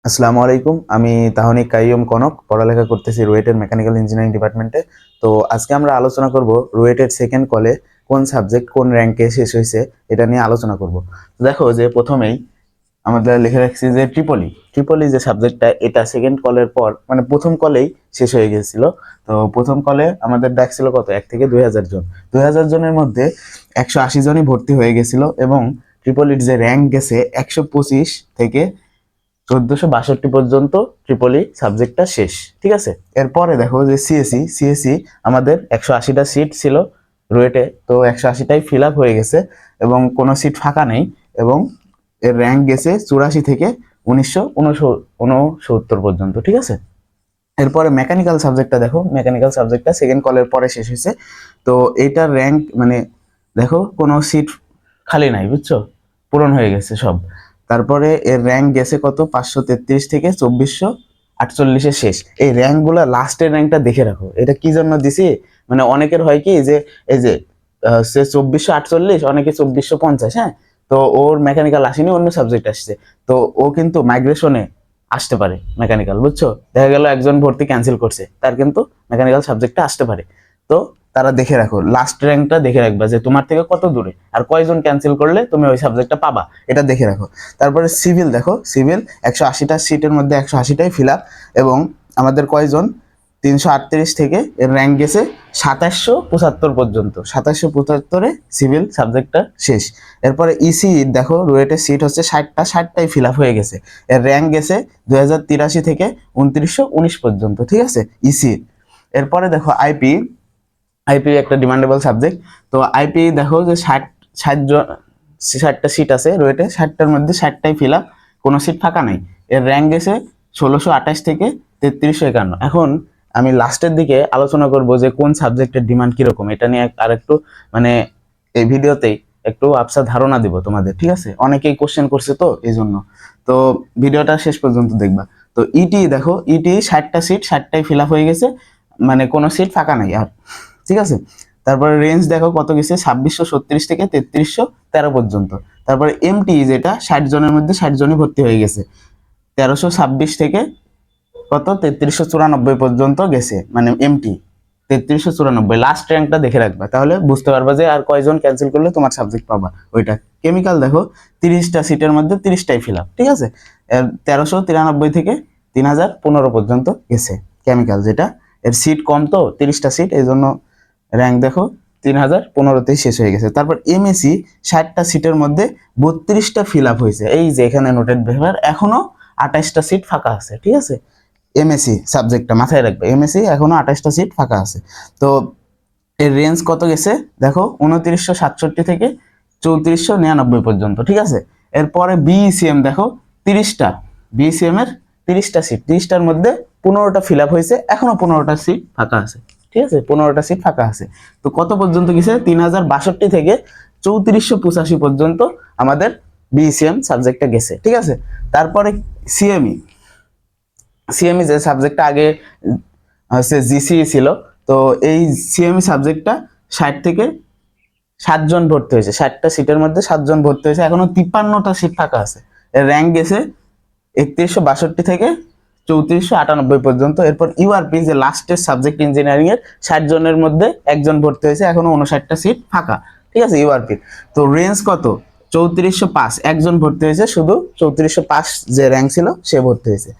আসসালামু আলাইকুম। আমি তাহনিক কাইয়ুম কনক, পড়ালেখা করতেছি রুয়েটের মেকানিক্যাল ইঞ্জিনিয়ারিং ডিপার্টমেন্টে। তো আজকে আমরা আলোচনা করব রুয়েটের সেকেন্ড কলে কোন সাবজেক্ট কোন র্যাঙ্কে শেষ হয়েছে এটা নিয়ে আলোচনা করব। দেখো যে প্রথমেই আমাদের লিখে রাখছি যে ট্রিপলি ট্রিপলি যে সাবজেক্টটা, এটা সেকেন্ড কলের পর মানে প্রথম কলেই শেষ হয়ে গেছিল। তো প্রথম কলে আমাদের ডাকছিল কত, 1 থেকে 2,000 জন। 2,000 জনের মধ্যে 180 জনই ভর্তি হয়ে গেছিল এবং ট্রিপলির যে র্যাঙ্ক গেছে 125 থেকে 1462 পর্যন্ত ট্রিপলি সাবজেক্টটা শেষ। ঠিক আছে, এরপরে দেখো যে সিএসি আমাদের 180টা সিট ছিল রুয়েটে, তো 180টাই ফিল আপ হয়ে গেছে এবং কোনো সিট ফাঁকা নেই এবং এর র্যাঙ্ক গেছে 84 থেকে 1969 পর্যন্ত। ঠিক আছে, এরপরে মেকানিক্যাল সাবজেক্টটা দেখো, মেকানিক্যাল সাবজেক্টটা সেকেন্ড কলের পরে শেষ হয়েছে। তো এইটার র্যাঙ্ক মানে দেখো কোনো সিট খালি নাই, বুঝছো, পূরণ হয়ে গেছে সব। তারপরে এর র্যাঙ্ক গেছে কত, 533 থেকে 2448 শেষ। এই র্যাঙ্কগুলো লাস্টের র্যাঙ্কটা দেখে রাখো, এটা কি জন্য দিছি, মানে অনেকের হয় কি যে এই যে সে 2448, অনেকে 2450, হ্যাঁ, তো ওর মেকানিক্যাল আসেনি, অন্য সাবজেক্ট আসছে, তো ও কিন্তু মাইগ্রেশনে আসতে পারে মেকানিক্যাল, বুঝছো, দেখা গেল একজন ভর্তি ক্যান্সেল করছে, তার কিন্তু মেকানিক্যাল সাবজেক্টটা আসতে পারে। তো তারা দেখে রাখো, লাস্ট র্যাঙ্কটা দেখে রাখবা যে তোমার থেকে কত দূরে আর কয়জন ক্যান্সেল করলে তুমি ওই সাবজেক্টটা পাবা, এটা দেখে রাখো। তারপরে সিভিল দেখো, সিভিল 180টা সিটের মধ্যে 180টাই ফিল আপ এবং আমাদের কয়জন, 338 থেকে এর র্যাঙ্ক গেছে 2775 পর্যন্ত। 2775-এ সিভিল সাবজেক্টটা শেষ। এরপরে ইসি দেখো, রুয়েটের সিট হচ্ছে 60টাই ফিল আপ হয়ে গেছে, এর র্যাঙ্ক গেছে 2083 থেকে 2919 পর্যন্ত। ঠিক আছে, ইসি। এরপরে দেখো আইপি, আইপি একটা ডিমান্ডেবল সাবজেক্ট। তো আইপি দেখো যে 60টা সিট আছে রুয়েটে, 60টার মধ্যে 60টাই ফিল আপ, কোনো সিট ফাঁকা নাই। এর র্যাঙ্ক গেছে 1628 থেকে 3351। এখন আমি লাস্টের দিকে আলোচনা করব যে কোন সাবজেক্টের ডিমান্ড কিরকম, এটা নিয়ে আর একটু মানে এই ভিডিওতেই একটু আবসা ধারণা দিব তোমাদের। ঠিক আছে, অনেকেই কোশ্চেন করছে তো এই জন্য, তো ভিডিওটা শেষ পর্যন্ত দেখবা। তো ইটি দেখো, ইটি 60টা সিট 60টাই ফিল আপ হয়ে গেছে, মানে কোনো সিট ফাঁকা নাই আর। ঠিক আছে, তারপরে রেঞ্জ দেখো কত গেছে, 2636 থেকে 3313 পর্যন্ত। তারপরে এমটি যেটা 60 জনের মধ্যে 60 জনই ভর্তি হয়ে গেছে, 1326 থেকে কত 3394 পর্যন্ত গেছে, মানে এমটি 3394। লাস্ট র্যাঙ্কটা দেখে রাখবা, তাহলে বুঝতে পারবা যে আর কয়জন ক্যান্সেল করলে তোমার সাবজেক্ট পাবা ওইটা। কেমিক্যাল দেখো, 30টা সিটের মধ্যে 30টাই ফিল আপ। ঠিক আছে, 1393 থেকে 3015 পর্যন্ত গেছে কেমিক্যাল, যেটা এর সিট কম, তো 30টা সিট, এই জন্য র্যাঙ্ক দেখো 3015-তেই শেষ হয়ে গেছে। তারপর এমএসি 60টা সিটের মধ্যে 32টা ফিল আপ হয়েছে, এই যে এখানে নোটেড ব্যাপার, এখনো 28টা সিট ফাঁকা আছে। ঠিক আছে, এমএসসি সাবজেক্টটা মাথায় রাখবে, এমএসসি এখনো 28টা সিট ফাঁকা আছে। তো এর রেঞ্জ কত গেছে দেখো, 2967 থেকে 3499 পর্যন্ত। ঠিক আছে, এরপরে বিইসিএম দেখো, 30টা, বিইসিএম এর 30টা সিট, 30টার মধ্যে 15টা ফিল আপ হয়েছে, এখনো 15টা সিট ফাঁকা আছে। ঠিক আছে, 15টা সিট ফাঁকা আছে। তো কত পর্যন্ত গেছে, 3062 থেকে 3485 পর্যন্ত আমাদের বিইসিএম সাবজেক্টটা গেছে। ঠিক আছে, তারপরে সিএমই, সিএমই যে সাবজেক্টটা আগে হচ্ছে জিসিই ছিল, তো এই সিএমই সাবজেক্টটা 60 থেকে 7 জন ভর্তি হয়েছে, 60টা সিটের মধ্যে 7 জন ভর্তি হয়েছে, এখনো 53টা সিট ফাঁকা আছে। এর র্যাঙ্ক গেছে 3162 থেকে 3498 পর্যন্ত। এরপর ইউআরপি যে লাস্টের সাবজেক্ট ইঞ্জিনিয়ারিং এর, 60 জনের মধ্যে 1 জন ভর্তি হয়েছে, এখনো 59টা সিট ফাঁকা। ঠিক আছে, ইউআরপি। তো রেঞ্জ কত, 3405, 1 জন ভর্তি হয়েছে, শুধু 3405 যে র্যাঙ্ক ছিল সে ভর্তি হয়েছে।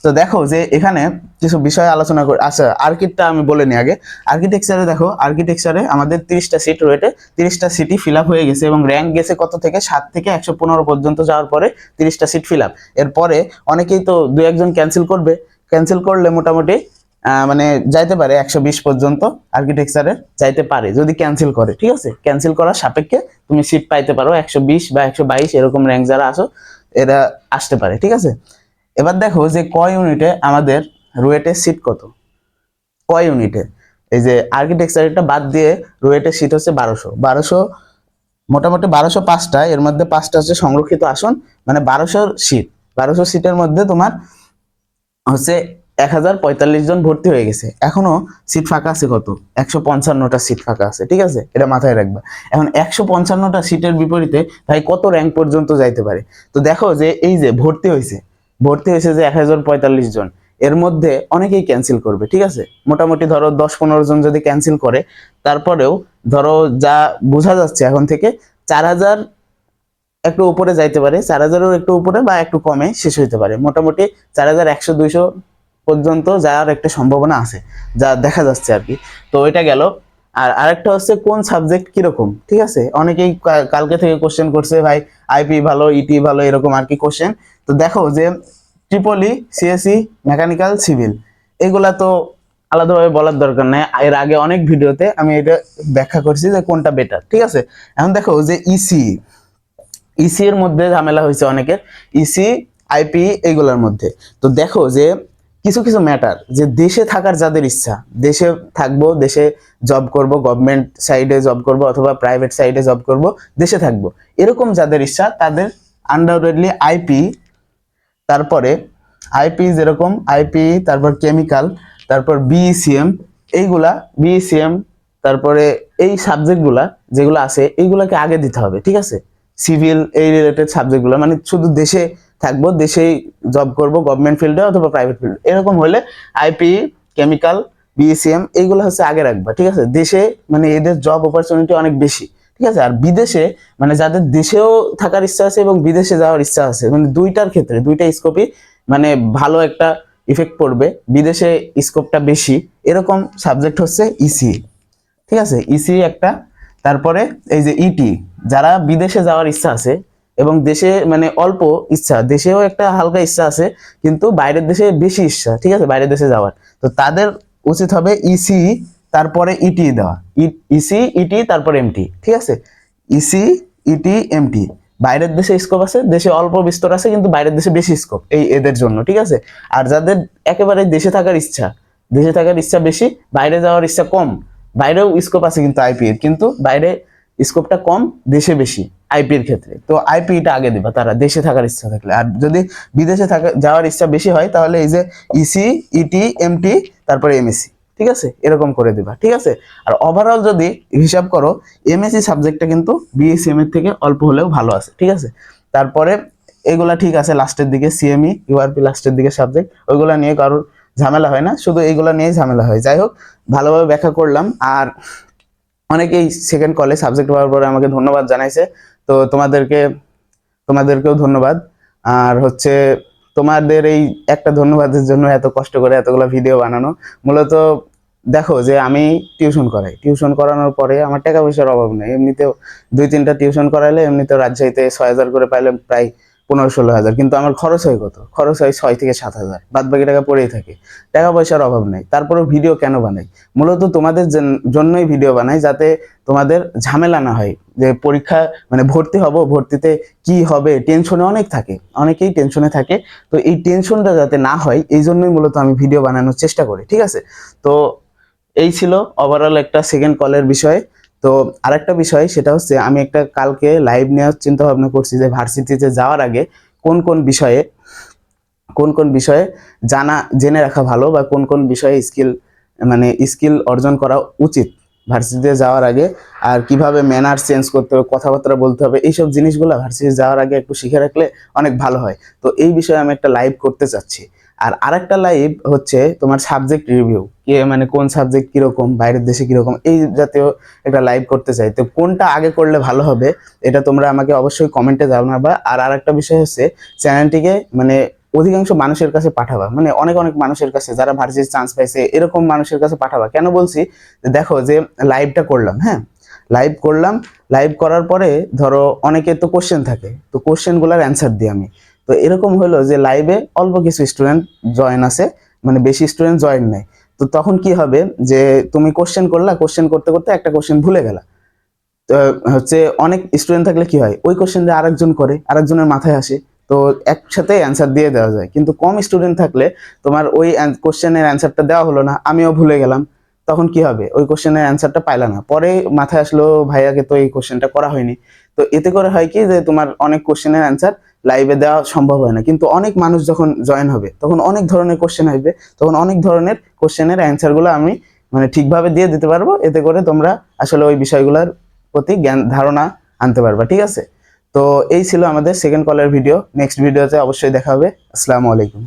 তো দেখো যে এখানে কিছু বিষয় আলোচনা করি। আচ্ছা, আর্কিটটা আমি বলে নিই আগে। আর্কিটেকচারে দেখো, আর্কিটেকচারে আমাদের 30টা সিট রয়েছে, 30টা সিটই ফিল আপ হয়ে গেছে এবং র্যাঙ্ক গেছে কত থেকে, 7 থেকে 115 পর্যন্ত যাওয়ার পরে 30টা সিট ফিল আপ। এরপরে অনেকেই তো 2-1 জন ক্যান্সেল করবে, ক্যান্সেল করলে মোটামুটি মানে যাইতে পারে 120 পর্যন্ত আর্কিটেকচারে যাইতে পারে যদি ক্যান্সেল করে। ঠিক আছে, ক্যান্সেল করার সাপেক্ষে তুমি সিট পাইতে পারো 120 বা 122, এরকম র্যাঙ্ক যারা আসো এরা আসতে পারে। ঠিক আছে, এবার দেখো যে ক ইউনিটে আমাদের রুয়েটের সিট কত, ক ইউনিটে এই যে আর্কিটেকচার এটা বাদ দিয়ে রুয়েটের সিট হচ্ছে 1200, মোটামুটি 1205টা, এর মধ্যে 5টা হচ্ছে সংরক্ষিত আসন, মানে 1200 সিট। 1200 সিটের মধ্যে তোমার হচ্ছে 1045 জন ভর্তি হয়ে গেছে, এখনো সিট ফাঁকা আছে কত, 155টা সিট ফাঁকা আছে। ঠিক আছে, এটা মাথায় রাখবা। এখন 155টা সিটের বিপরীতে ভাই কত র্যাঙ্ক পর্যন্ত যাইতে পারে, তো দেখো যে এই যে ভর্তি হয়েছে ভর্তি হয়েছে যে 1045 জন, এর মধ্যে অনেকেই ক্যান্সেল করবে, ঠিক আছে। মোটামুটি ধরো 10-15 জন যদি ক্যান্সেল করে, তারপরেও ধরো যা বোঝা যাচ্ছে এখন থেকে 4000 একটু উপরে যাইতে পারে, 4000-এর একটু উপরে বা একটু কমে শেষ হইতে পারে। মোটামুটি 4100-200 পর্যন্ত যাওয়ার একটা সম্ভাবনা আছে, যা দেখা যাচ্ছে আর কি। তো এটা গেল। আর আরেকটা হচ্ছে কোন সাবজেক্ট কিরকম, ঠিক আছে। অনেকেই কালকে থেকে কোশ্চেন করছে ভাই আইপি ভালো, ইটি ভালো, এরকম আর কি কোশ্চেন। তো দেখো যে ট্রিপলি, সিএসসি, মেকানিক্যাল, সিভিল, এগুলা তো আলাদাভাবে বলার দরকার নাই, এর আগে অনেক ভিডিওতে আমি এটা ব্যাখ্যা করছি যে কোনটা বেটার, ঠিক আছে। এখন দেখো যে ইসি, ইসি এর মধ্যে ঝামেলা হয়েছে অনেকের, ইসি, আইপি এইগুলোর মধ্যে। তো দেখো যে কিছু কিছু ম্যাটার, যে দেশে থাকার যাদের ইচ্ছা, দেশে থাকবো, দেশে জব করব, গভর্নমেন্ট সাইডে জব করব অথবা প্রাইভেট সাইডে জব করব, দেশে থাকবো, এরকম যাদের ইচ্ছা তাদের আনডাউটেডলি আইপি, তারপরে আইপি যেরকম আইপি, তারপর কেমিক্যাল, তারপর বিইসিএম, এইগুলা বিইসিএম, তারপরে এই সাবজেক্টগুলা যেগুলো আছে এইগুলাকে আগে দিতে হবে, ঠিক আছে। সিভিল এই রিলেটেড সাবজেক্টগুলো, মানে শুধু দেশে থাকবো, দেশেই জব করব, গভর্নমেন্ট ফিল্ডে অথবা প্রাইভেট ফিল্ডে, এরকম হলে আইপি, কেমিক্যাল, বিইসিএম এইগুলো হচ্ছে আগে রাখবা, ঠিক আছে। দেশে মানে এদের জব অপরচুনিটি অনেক বেশি, ঠিক আছে। আর বিদেশে মানে যাদের দেশেও থাকার ইচ্ছা আছে এবং বিদেশে যাওয়ার ইচ্ছা আছে, মানে দুইটার ক্ষেত্রে দুইটা স্কোপই মানে ভালো একটা ইফেক্ট পড়বে, বিদেশে স্কোপটা বেশি, এরকম সাবজেক্ট হচ্ছে ইসি, ঠিক আছে। ইসি একটা। তারপরে এই যে ইটি, যারা বিদেশে যাওয়ার ইচ্ছা আছে এবং দেশে মানে অল্প ইচ্ছা, দেশেও একটা হালকা ইচ্ছা আছে কিন্তু বাইরের দেশে বেশি ইচ্ছা, ঠিক আছে, বাইরের দেশে যাওয়ার, তো তাদের উচিত হবে ইসি তারপরে ইটি দেওয়া, ইসি, ইটি, তারপরে এমটি, ঠিক আছে। ইসি, ইটি, এমটি, বাইরের দেশে স্কোপ আছে, দেশে অল্প বিস্তর আছে কিন্তু বাইরের দেশে বেশি স্কোপ, এই এদের জন্য, ঠিক আছে। আর যাদের একেবারে দেশে থাকার ইচ্ছা, দেশে থাকার ইচ্ছা বেশি, বাইরে যাওয়ার ইচ্ছা কম, বাইরেও স্কোপ আছে কিন্তু আইপি এর, কিন্তু বাইরে স্কোপটা কম, দেশে বেশি আইপি এর ক্ষেত্রে। তো আইপিটা আগে দিবা তারা দেশে থাকার ইচ্ছা থাকলে। আর যদি বিদেশে থাকা যাওয়ার ইচ্ছা বেশি হয় তাহলে এই যে ইসি, ইটি, এমটি, তারপরে এমএসসি, ঠিক আছে, এরকম করে দিবা, ঠিক আছে। আর ওভারঅল যদি হিসাব করো, এমএসসি সাবজেক্টটা কিন্তু বিএসসিএম এর থেকে অল্প হলেও ভালো আছে, ঠিক আছে। তারপরে এগুলা ঠিক আছে, লাস্টের দিকে সিএমই, ইউআরপি লাস্টের দিকে সাবজেক্ট, ওইগুলা নিয়ে কারোর ঝামেলা হয় না, শুধু এইগুলা নিয়ে ঝামেলা হয়। যাই হোক, ভালোভাবে ব্যাখ্যা করলাম। আর অনেকেই সেকেন্ড কলে সাবজেক্ট পাওয়ার পরে আমাকে ধন্যবাদ জানাইছে, তো তোমাদেরকেও ধন্যবাদ। আর হচ্ছে তোমাদের এই একটা ধন্যবাদের জন্য এত কষ্ট করে এতগুলো ভিডিও বানানো। মূলত দেখো যে আমি টিউশন করাই, টিউশন করানোর পরে আমার টাকা পয়সার অভাব নেই, এমনিতেও 2-3টা টিউশন করাইলে এমনিতেও রাজশাহীতে 6,000 করে পাইলে প্রায় 15-16 হাজার, কিন্তু আমার খরচ হয় কত, খরচ হয় 6 থেকে 7 হাজার, বাদ বাকি টাকা পড়েই থাকে, টাকা পয়সার অভাব নেই। তারপরেও ভিডিও কেন বানাই, মূলত তোমাদের জন্যই ভিডিও বানাই, যাতে তোমাদের ঝামেলা না হয়, যে পরীক্ষা মানে ভর্তি হব, ভর্তিতে কি হবে টেনশনে অনেক থাকে, অনেকেই টেনশনে থাকে। তো এই টেনশনটা যাতে না হয় এই জন্যই মূলত আমি ভিডিও বানানোর চেষ্টা করি, ঠিক আছে। তো এই ছিল ওভারঅল একটা সেকেন্ড কলের বিষয়। তো আরেকটা বিষয় সেটা হচ্ছে আমি একটা কালকে লাইভ নেওয়ার চিন্তা ভাবনা করছি, যে ভার্সিটিতে যাওয়ার আগে কোন কোন বিষয়ে জেনে রাখা ভালো, বা কোন কোন বিষয়ে মানে স্কিল অর্জন করা উচিত ভার্সিটিতে যাওয়ার আগে, আর কিভাবে ম্যানার চেঞ্জ করতে হবে, কথাবার্তা বলতে হবে, এইসব জিনিসগুলো ভার্সিটিতে যাওয়ার আগে একটু শিখে রাখলে অনেক ভালো হয়। তো এই বিষয়ে আমি একটা লাইভ করতে চাচ্ছি। আর আরেকটা লাইভ হচ্ছে তোমার সাবজেক্ট রিভিউ, কে মানে কোন সাবজেক্ট কিরকম, বাইরের দেশে কিরকম, এই জাতীয় একটা লাইভ করতে চাই। তো কোনটা আগে করলে ভালো হবে এটা তোমরা আমাকে অবশ্যই কমেন্টে জানাবা। আর আরেকটা বিষয় হচ্ছে চ্যানেলটিকে মানে অধিকাংশ মানুষের কাছে পাঠাবা, মানে অনেক অনেক মানুষের কাছে, যারা ভার্সিটি চান্স পাইছে এরকম মানুষের কাছে পাঠাবা। কেন বলছি, দেখো যে লাইভটা করলাম, হ্যাঁ লাইভ করলাম, লাইভ করার পরে ধরো অনেকের তো কোশ্চেন থাকে, তো কোশ্চেনগুলোর অ্যান্সার দিই আমি। তো এরকম হলো যে লাইভে অল্প কিছু স্টুডেন্ট জয়েন আছে, মানে বেশি স্টুডেন্ট জয়েন নেই। তো তখন কি হবে যে তুমি কোশ্চেন করলা, কোশ্চেন করতে করতে একটা কোশ্চেন ভুলে গেলা, তো হচ্ছে অনেক স্টুডেন্ট থাকলে কি হয়, ওই কোশ্চেন দিয়ে আরেকজন করে, আরেকজনের মাথায় আসে, তো একসাথে অ্যান্সার দিয়ে দেওয়া যায়। কিন্তু কম স্টুডেন্ট থাকলে তোমার ওই কোশ্চেনের অ্যান্সারটা দেওয়া হলো না, আমিও ভুলে গেলাম, তখন কি হবে, ওই কোশ্চেনের অ্যান্সারটা পাইলা না, পরে মাথায় আসলো ভাইয়াকে তো এই কোশ্চেনটা করা হয়নি। তো এতে করে হয় কি যে তোমার অনেক কোশ্চেনের অ্যান্সার লাইভে দেওয়া সম্ভব হয় না। কিন্তু অনেক মানুষ যখন জয়েন হবে তখন অনেক ধরনের কোশ্চেন আসবে, তখন অনেক ধরনের কোশ্চেনের অ্যান্সারগুলো আমি মানে ঠিকভাবে দিয়ে দিতে পারবো, এতে করে তোমরা আসলে ওই বিষয়গুলোর প্রতি জ্ঞান ধারণা আনতে পারবা, ঠিক আছে। তো এই ছিল আমাদের সেকেন্ড কলের ভিডিও। নেক্সট ভিডিওতে অবশ্যই দেখা হবে। আসসালামু আলাইকুম।